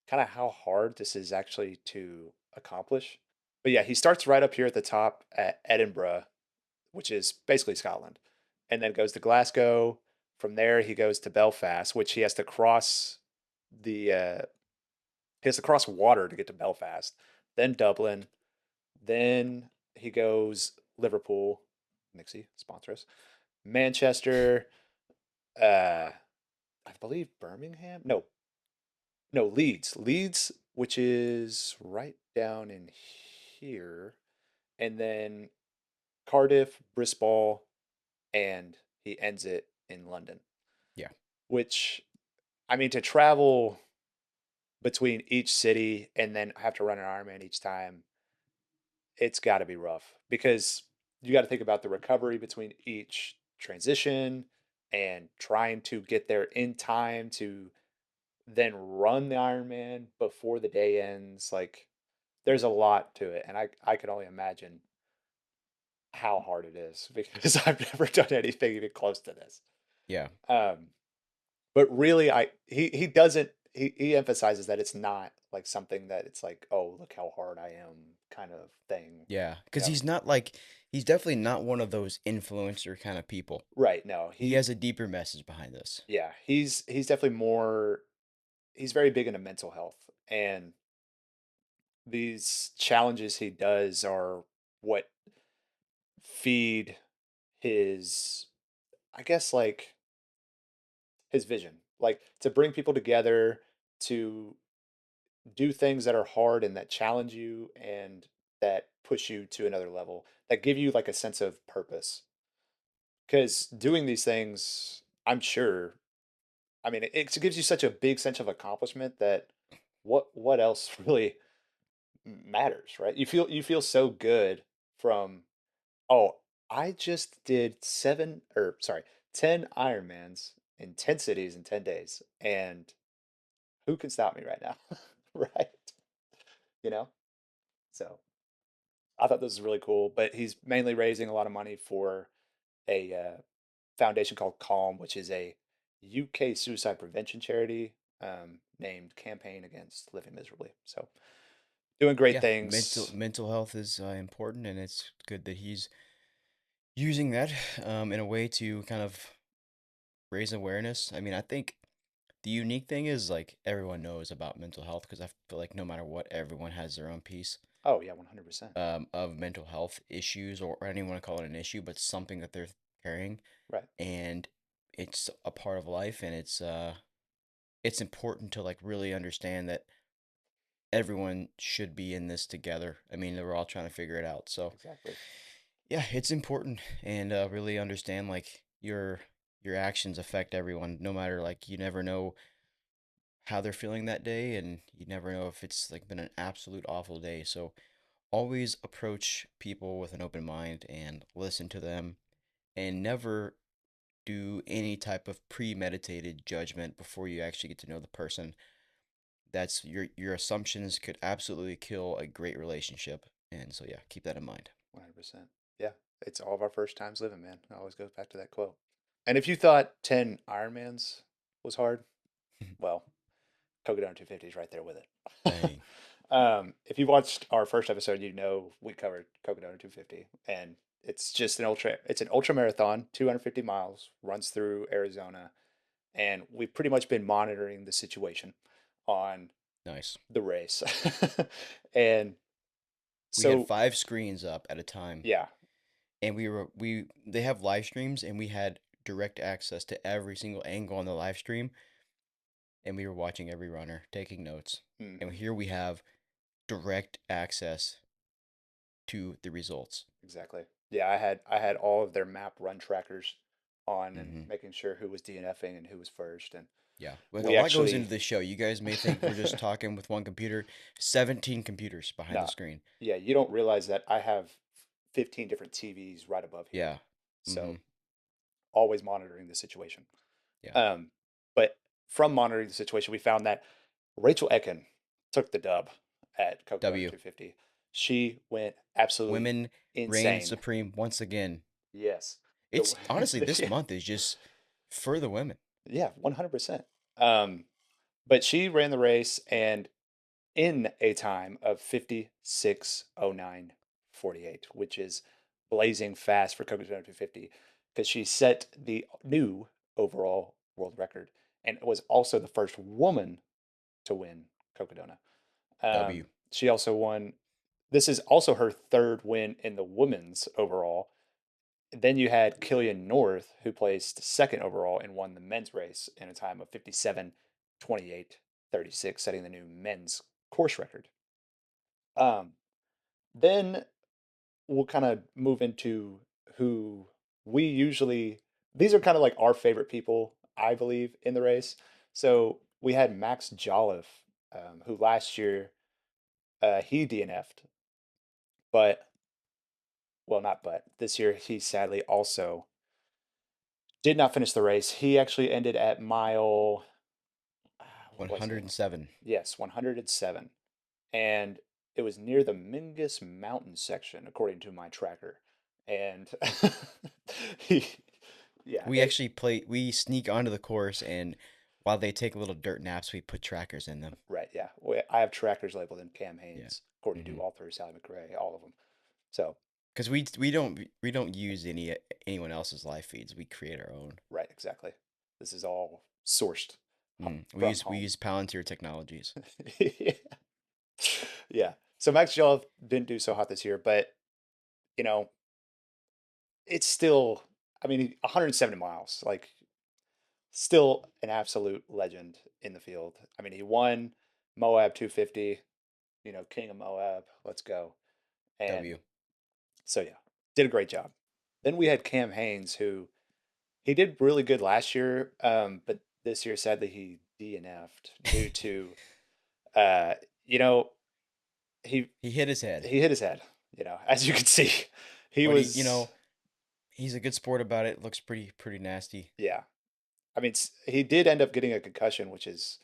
S1: kind of how hard this is actually to accomplish. But yeah, he starts right up here at the top at Edinburgh, which is basically Scotland, and then goes to Glasgow, from there he goes to Belfast, which he has to cross water to get to Belfast, then Dublin, then he goes Liverpool, Nixie sponsor us, Manchester, I believe Birmingham. No, Leeds, which is right down in here, and then Cardiff, Bristol, and he ends it in London.
S2: Yeah.
S1: Which, I mean, to travel between each city and then have to run an Ironman each time, it's got to be rough because you got to think about the recovery between each transition and trying to get there in time to then run the Ironman before the day ends. Like, there's a lot to it, and I can only imagine how hard it is because I've never done anything even close to this.
S2: Yeah.
S1: But really, he doesn't he emphasizes that it's not like something that it's like, oh, look how hard I am kind of thing.
S2: Yeah.
S1: You
S2: Because
S1: know?
S2: he's not like, he's definitely not one of those influencer kind of people.
S1: Right? No,
S2: He has a deeper message behind this.
S1: yeah, he's definitely more. He's very big into mental health, and these challenges he does are what feed his, I guess, like his vision, like to bring people together to do things that are hard and that challenge you and that push you to another level, that give you like a sense of purpose. Because doing these things, I'm sure, I mean, it gives you such a big sense of accomplishment that what else really matters, right? You feel so good from, oh, I just did 10 Ironmans in 10 cities in 10 days, and who can stop me right now? Right? You know? So I thought this was really cool, but he's mainly raising a lot of money for a foundation called Calm, which is a UK suicide prevention charity named Campaign Against Living Miserably. So doing great
S2: Yeah. Mental
S1: things.
S2: mental health is important, and it's good that he's using that in a way to kind of raise awareness. I mean, I think the unique thing is like everyone knows about mental health because I feel like no matter what, everyone has their own piece
S1: Oh yeah, 100%.
S2: of mental health issues, or I don't even want to call it an issue, but something that they're carrying,
S1: Right.
S2: and it's a part of life, and it's important to like really understand that everyone should be in this together. I mean, we're all trying to figure it out. So
S1: Exactly.
S2: yeah, it's important, and really understand like your actions affect everyone, no matter like you never know how they're feeling that day, and you never know if it's like been an absolute awful day. So always approach people with an open mind and listen to them, and never do any type of premeditated judgment before you actually get to know the person. That's your assumptions could absolutely kill a great relationship. And so yeah, keep that in mind.
S1: 100%. Yeah. It's all of our first times living, man. It always goes back to that quote. And if you thought 10 Ironmans was hard, well, Cocodona 250 is right there with it.
S2: Dang.
S1: If you watched our first episode, you know we covered Cocodona 250, and it's just an ultra. It's an ultra marathon, 250 miles, runs through Arizona, and we've pretty much been monitoring the situation on
S2: Nice.
S1: the race, and
S2: We had
S1: so
S2: 5 screens up at a time,
S1: yeah,
S2: and we they have live streams, and we had direct access to every single angle on the live stream, and we were watching every runner, taking notes. And
S1: mhm,
S2: here we have direct access to the results.
S1: exactly. Yeah, I had all of their map run trackers on and
S2: Hmm.
S1: making sure who was DNFing and who was first, and
S2: Yeah, like a
S1: we
S2: lot goes into
S1: actually
S2: this show. You guys may think we're just talking with one computer, 17 computers behind the
S1: no,
S2: screen.
S1: yeah, you don't realize that I have 15 different TVs right above here.
S2: Yeah. Hmm.
S1: So always monitoring the situation.
S2: Yeah.
S1: Um, but from monitoring the situation, we found that Rachel Ekin took the dub at Cocodona
S2: W.
S1: 250. She went absolutely
S2: Women reign
S1: insane.
S2: supreme once again.
S1: Yes.
S2: It's honestly, this
S1: Yeah,
S2: month is just for the women.
S1: yeah, 100%. But she ran the race and in a time of 56:09:48, which is blazing fast for Cocodona 250 because she set the new overall world record, and was also the first woman to win Cocodona.
S2: W.
S1: She also won. This is also her third win in the women's overall. Then you had Killian North, who placed second overall and won the men's race in a time of 57:28:36, setting the new men's course record. Then we'll kind of move into who we usually, these are kind of like our favorite people, I believe, in the race. So we had Max Jolliffe, who last year he DNF'd, but well, not but this year he sadly also did not finish the race. He actually ended at mile, what was it?
S2: 107.
S1: Yes, 107. And it was near the Mingus Mountain section, according to my tracker. And he, yeah,
S2: We actually we sneak onto the course, and while they take little dirt naps, we put trackers in them.
S1: right, yeah. I have trackers labeled in Cam
S2: Yeah.
S1: Haynes, Courtney
S2: Mhm.
S1: Dauwalter, Sally McRae, all of them. So,
S2: Because we don't use anyone else's live feeds. We create our own.
S1: right, exactly. This is all sourced
S2: We
S1: from
S2: use
S1: home.
S2: Palantir Technologies.
S1: Yeah. Yeah. So Max Jolliffe didn't do so hot this year, but you know, it's still, I mean, 170 miles, like still an absolute legend in the field. I mean, he won Moab 250, King of Moab. Let's go. And
S2: W.
S1: so yeah, did a great job. Then we had Cam Haynes, who he did really good last year, but this year sadly he DNF'd due to, uh, you know, he
S2: He hit his head,
S1: he hit his head. As you can see, he
S2: but
S1: was.
S2: he's a good sport about it. Looks pretty nasty.
S1: Yeah, I mean, he did end up getting a concussion, which is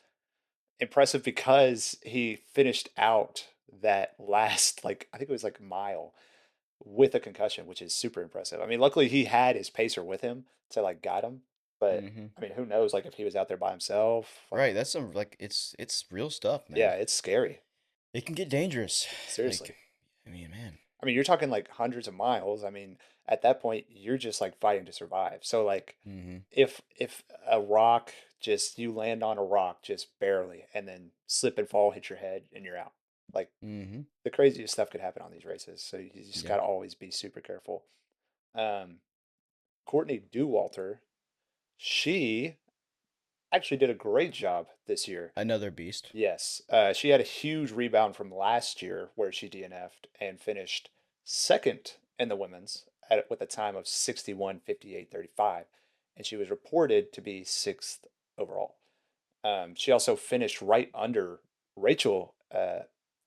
S1: impressive because he finished out that last, like, I think it was like mile with a concussion, which is super impressive. I mean, luckily he had his pacer with him to like guide him, but
S2: Hmm.
S1: I mean, who knows, like if he was out there by himself, like,
S2: Right, that's some it's real stuff,
S1: yeah,
S2: man.
S1: it's scary.
S2: It can get dangerous.
S1: Seriously.
S2: Like, I mean, man.
S1: I mean, you're talking like hundreds of miles. I mean, at that point, you're just like fighting to survive. So like
S2: Hmm.
S1: if a rock just you land on a rock just barely and then slip and fall, hit your head and you're out. Like
S2: Hmm.
S1: the craziest stuff could happen on these races. So you just
S2: Yeah.
S1: got to always be super careful. Um, Courtney Dauwalter, she actually did a great job this year.
S2: Another beast.
S1: Yes, she had a huge rebound from last year where she DNF'd and finished second in the women's with a time of 61:58:35, and she was reported to be sixth overall. She also finished right under Rachel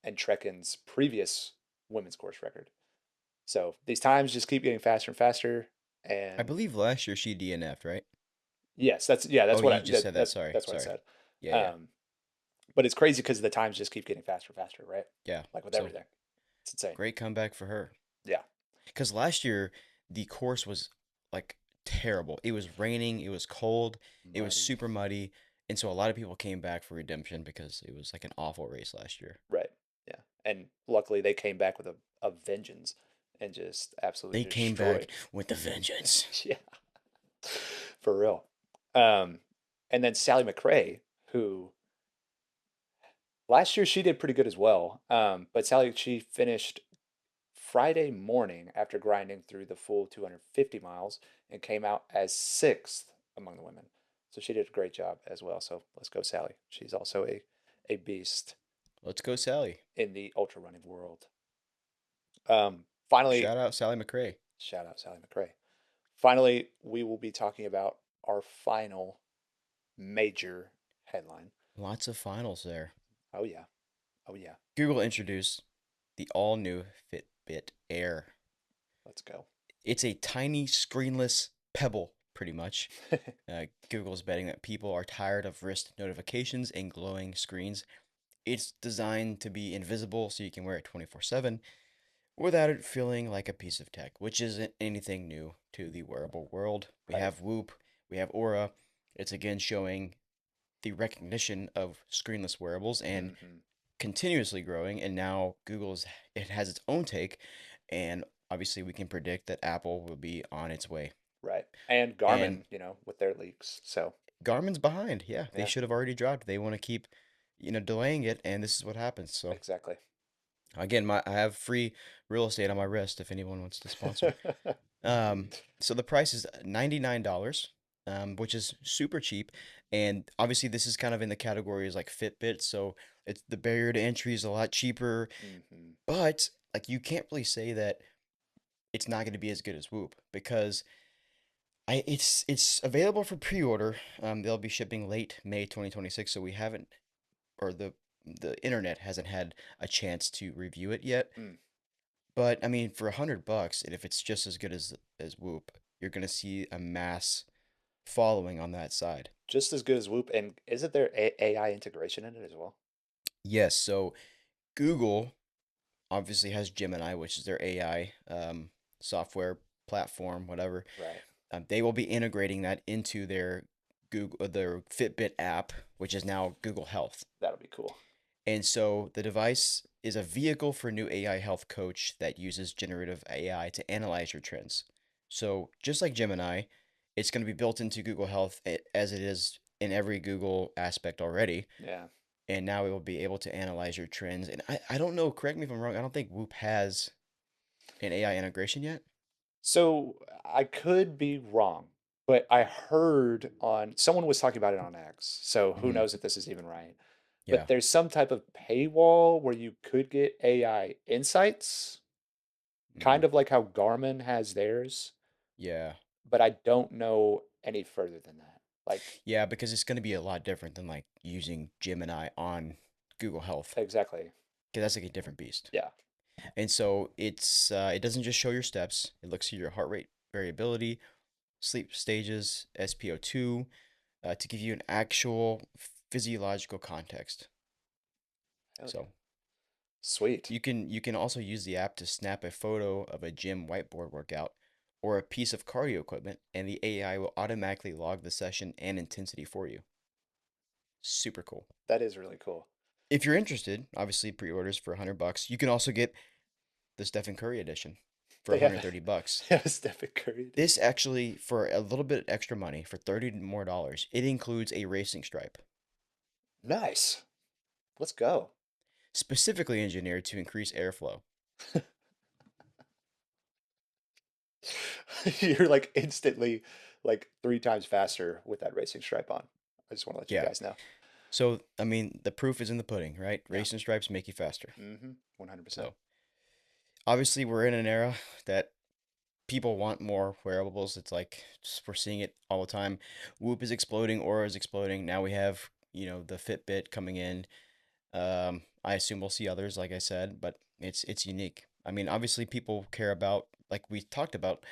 S1: Entrekin's previous women's course record. So these times just keep getting faster and faster.
S2: I
S1: And
S2: believe last year she DNF'd, right?
S1: yes, that's
S2: Oh,
S1: what
S2: you just said that. Sorry.
S1: that's what I said.
S2: Yeah, yeah,
S1: But it's crazy because the times just keep getting faster and faster, right?
S2: yeah.
S1: Like with
S2: So
S1: everything. It's insane.
S2: great comeback for her.
S1: Yeah.
S2: Because last year the course was like terrible. It was raining. It was cold. It was
S1: Muddy.
S2: super muddy, and so a lot of people came back for redemption because it was like an awful race last year.
S1: Right. Yeah. And luckily they came back with a vengeance and just absolutely
S2: They came back
S1: destroyed.
S2: with a vengeance.
S1: Yeah. For real. And then Sally McRae, who last year she did pretty good as well. But Sally, she finished Friday morning after grinding through the full 250 miles and came out as sixth among the women. So she did a great job as well. So let's go, Sally. She's also a beast
S2: Let's go, Sally.
S1: in the ultra running world. Finally,
S2: Shout out Sally McRae.
S1: shout out Sally McRae. Finally, we will be talking about our final major headline.
S2: Lots of finals there.
S1: Oh yeah. Oh yeah.
S2: Google introduced the all-new Fitbit Air.
S1: Let's go.
S2: It's a tiny screenless pebble, pretty much. Google's betting that people are tired of wrist notifications and glowing screens. It's designed to be invisible so you can wear it 24/7 without it feeling like a piece of tech, which isn't anything new to the wearable world. We
S1: Right.
S2: have Whoop, we have Aura. It's again showing the recognition of screenless wearables and
S1: Mhm.
S2: continuously growing, and now it has its own take, and obviously we can predict that Apple will be on its way.
S1: Right. And
S2: And
S1: Garmin, with their leaks. So,
S2: Garmin's behind. Yeah, they
S1: yeah,
S2: should have already dropped. They want to keep, delaying it, and this is what happens. So
S1: exactly.
S2: again, I have free real estate on my wrist if anyone wants to sponsor. Um, so the price is $99, which is super cheap. And obviously this is kind of in the categories like Fitbit, so it's the barrier to entry is a lot cheaper,
S1: Hmm.
S2: but like you can't really say that it's not going to be as good as Whoop because it's available for pre-order. They'll be shipping late May 2026, so we haven't or the internet hasn't had a chance to review it yet.
S1: Mm.
S2: But I mean, for $100, and if it's just as good as Whoop, you're gonna see a mass following on that side.
S1: Just as good as Whoop. And isn't there AI integration in it as well?
S2: Yes, so Google obviously has Gemini, which is their AI software platform, whatever.
S1: Right.
S2: They will be integrating that into their Fitbit app, which is now Google Health.
S1: That'll be cool.
S2: And so the device is a vehicle for a new AI health coach that uses generative AI to analyze your trends. So just like Gemini, it's going to be built into Google Health as it is in every Google aspect already.
S1: Yeah.
S2: And now it will be able to analyze your trends. And I don't know, correct me if I'm wrong, I don't think Whoop has an AI integration yet.
S1: So I could be wrong, but I heard on someone was talking about it on X. So who
S2: Hmm.
S1: knows if this is even right?
S2: Yeah.
S1: But there's some type of paywall where you could get AI insights,
S2: Hmm.
S1: kind of like how Garmin has theirs,
S2: Yeah.
S1: but I don't know any further than that. Like,
S2: Yeah, because it's going to be a lot different than like using Gemini on Google Health.
S1: exactly.
S2: Because that's like a different beast.
S1: Yeah.
S2: And so it doesn't just show your steps. It looks at your heart rate variability, sleep stages, SpO2, to give you an actual physiological context.
S1: Hell yeah.
S2: So
S1: Sweet.
S2: you can also use the app to snap a photo of a gym whiteboard workout or a piece of cardio equipment, and the AI will automatically log the session and intensity for you. Super cool.
S1: That is really cool.
S2: If you're interested, obviously pre-orders for $100. You can also get the Stephen Curry edition for
S1: They have
S2: $130.
S1: they have a Stephen Curry
S2: This
S1: edition.
S2: actually, for a little bit extra money, for $30 more, it includes a racing stripe,
S1: Nice. Let's go.
S2: specifically engineered to increase airflow.
S1: You're like instantly like 3 times faster with that racing stripe on. I just want to let you
S2: Yeah.
S1: guys know.
S2: So, I mean, the proof is in the pudding, right?
S1: Yeah.
S2: Racing stripes make you faster.
S1: Mm-hmm. 100%.
S2: So, obviously, we're in an era that people want more wearables. It's like we're seeing it all the time. Whoop is exploding, Aura is exploding. Now we have, the Fitbit coming in. I assume we'll see others, like I said, but it's unique. I mean, obviously, people care about, like we talked about,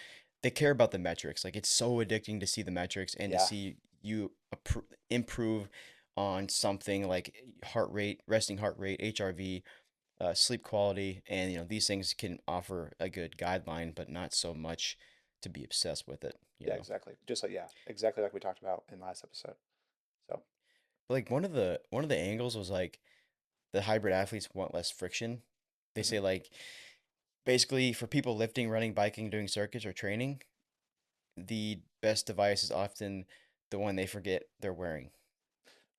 S2: they care about the metrics. Like it's so addicting to see the metrics and to
S1: Yeah.
S2: see you improve on something like heart rate, resting heart rate, HRV, sleep quality, and these things can offer a good guideline, but not so much to be obsessed with it.
S1: Yeah, exactly. Just like yeah, exactly like we talked about in last episode. So,
S2: But like one of the angles was like the hybrid athletes want less friction. They
S1: mhm.
S2: say like basically for people lifting, running, biking, doing circuits or training, the best device is often the one they forget they're wearing.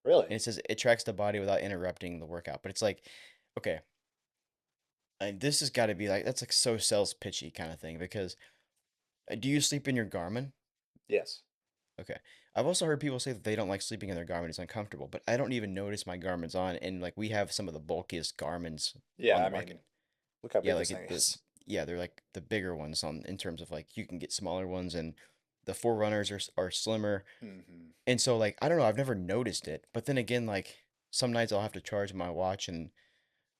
S1: Really?
S2: And it says it tracks the body without interrupting the workout. But it's like, okay, and this has got to be like that's like so sales pitchy kind of thing because do you sleep in your Garmin?
S1: Yes.
S2: Okay. I've also heard people say that they don't like sleeping in their Garmin. It's uncomfortable, but I don't even notice my Garmin's on. And like we have some of the bulkiest Garmin's
S1: Yeah,
S2: on the
S1: I
S2: market.
S1: mean, look how
S2: Yeah,
S1: big this
S2: like
S1: thing is.
S2: yeah, they're like the bigger ones on in terms of like you can get smaller ones and the Forerunners are slimmer.
S1: Hmm.
S2: And so like I don't know, I've never noticed it. But then again, like some nights I'll have to charge my watch and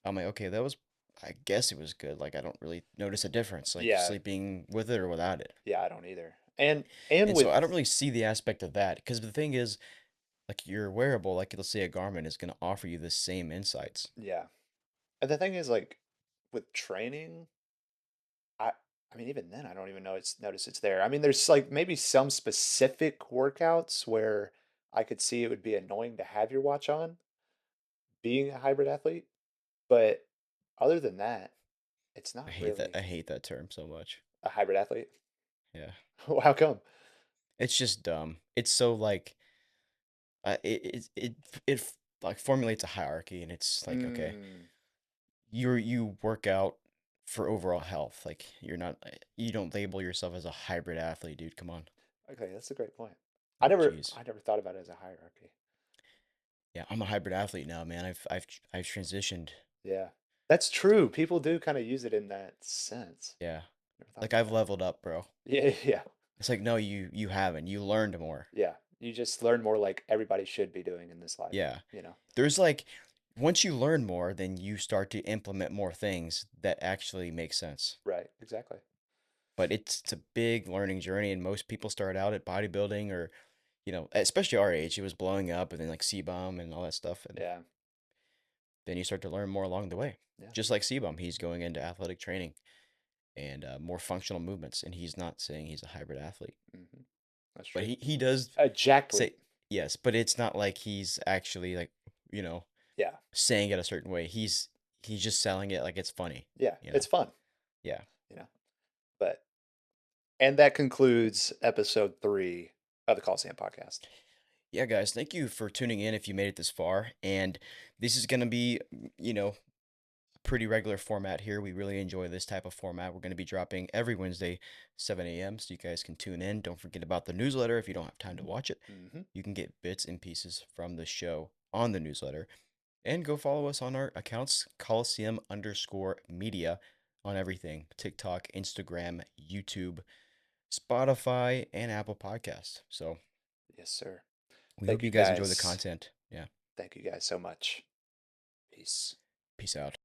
S2: I'm like, okay, that was I guess it was good. Like I don't really notice a difference like
S1: Yeah,
S2: sleeping with it or without it.
S1: yeah, I don't either. And
S2: And so
S1: with
S2: I don't really see the aspect of that because the thing is like your wearable, like let's say a Garmin is going to offer you the same insights.
S1: yeah. And the thing is like with training, I I mean even then I don't even know it's notice it's there. I mean there's like maybe some specific workouts where I could see it would be annoying to have your watch on being a hybrid athlete, but other than that, it's not
S2: I hate that.
S1: really
S2: I hate that term so much.
S1: a hybrid athlete.
S2: Yeah.
S1: How come?
S2: It's just dumb. It's so like it like formulates a hierarchy, and it's like, okay,
S1: Mm,
S2: you work out for overall health. Like you're not you don't label yourself as a hybrid athlete, dude. Come on.
S1: okay, that's a great point.
S2: Like, jeez.
S1: I never thought about it as a hierarchy.
S2: Yeah, I'm a hybrid athlete now, man. I've transitioned.
S1: Yeah, that's true. People do kind of use it in that sense.
S2: Yeah.
S1: Never thought
S2: Like
S1: about
S2: I've
S1: that.
S2: leveled up, bro.
S1: Yeah, yeah,
S2: It's like, no, you haven't. You learned more.
S1: yeah. You just learn more like everybody should be doing in this life,
S2: Yeah.
S1: you know?
S2: There's like once you learn more, then you start to implement more things that actually make sense.
S1: Right, exactly.
S2: But it's a big learning journey, and most people start out at bodybuilding or, especially our age, it was blowing up and then like C-bomb and all that stuff. And
S1: Yeah,
S2: then you start to learn more along the way.
S1: yeah.
S2: Just like C-bomb, he's going into athletic training and more functional movements, and he's not saying he's a hybrid athlete.
S1: Hmm. That's
S2: But
S1: true.
S2: he does
S1: A jacked
S2: say yes, but it's not like he's actually like, you know,
S1: Yeah,
S2: saying it a certain way. He's just selling it like it's funny,
S1: yeah.
S2: you know.
S1: It's fun,
S2: Yeah.
S1: you know? But, and that concludes episode 3 of the Colosseum podcast.
S2: Yeah, guys, thank you for tuning in if you made it this far. And this is going to be, a pretty regular format here. We really enjoy this type of format. We're going to be dropping every Wednesday, 7 a.m. So you guys can tune in. Don't forget about the newsletter if you don't have time to watch it.
S1: Hmm.
S2: You can get bits and pieces from the show on the newsletter. And go follow us on our accounts, Colosseum_media on everything: TikTok, Instagram, YouTube, Spotify, and Apple Podcasts. So
S1: Yes, sir.
S2: we
S1: Thank
S2: hope
S1: you
S2: you guys enjoy the
S1: guys.
S2: content. Yeah.
S1: Thank you guys so much. Peace.
S2: Peace out.